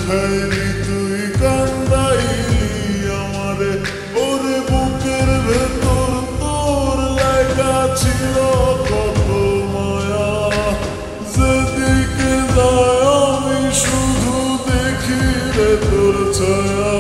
দেখাইলি তুই কান্দাইলি আমারে ওরে বুকের ভেতর তোর লেখা ছিল কত মায়া যেদিকে যায় আমি শুধু দেখি রে তোর ছায়া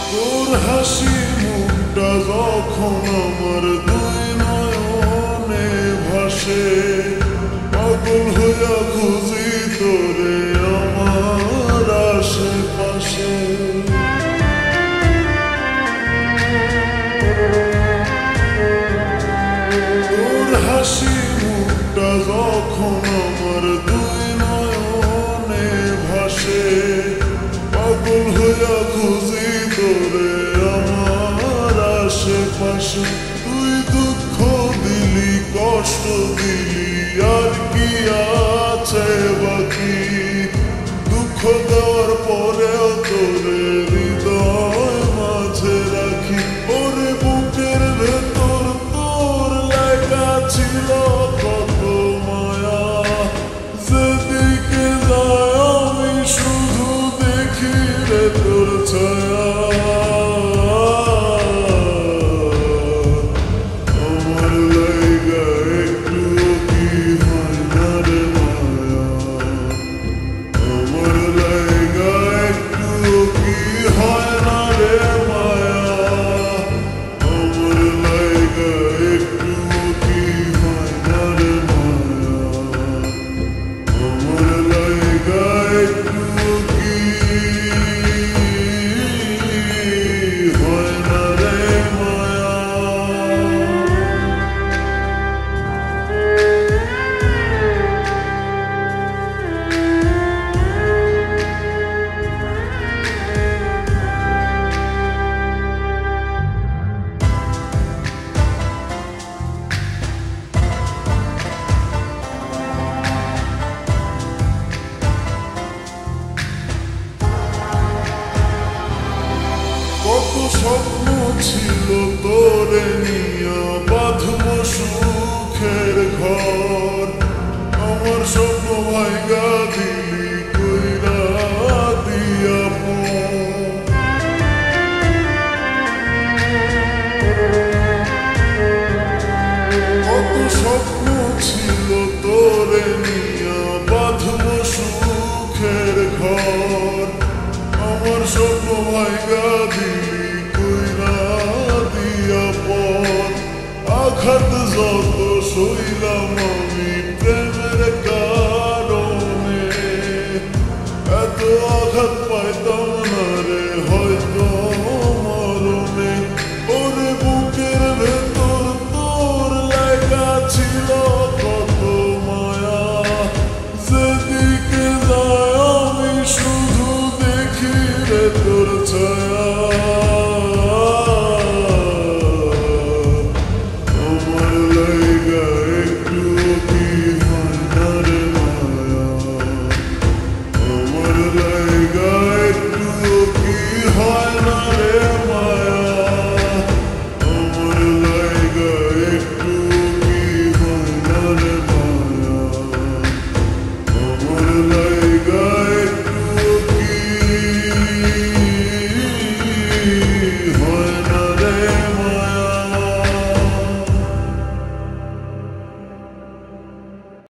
তোর হাসি মুখটা যখন আমার দুই নয়নে ভাসে পাগল হইয়া খুঁজি তোরে আমার আশেপাশে তোর হাসি মুখটা যখন আমার দুই নয়নে ভাসে পাগল হইয়া খুঁজি তোরে আমার আশেপাশে তুই দুঃখ দিলি কষ্ট দিলি আর কি আছে বাকি দুঃখ দেওয়ার পরেও তোরে হৃদয় মাঝে রাখি ওরে বুকের ভেতর তোর লেখা ছিল কত মায়া যেদিকে যায় আমি শুধু দেখি রে তোর ছায়া কত স্বপ্ন ছিল তোরে নিয়া বাঁধব সুখের ঘর আমার স্বপ্ন ভাইগা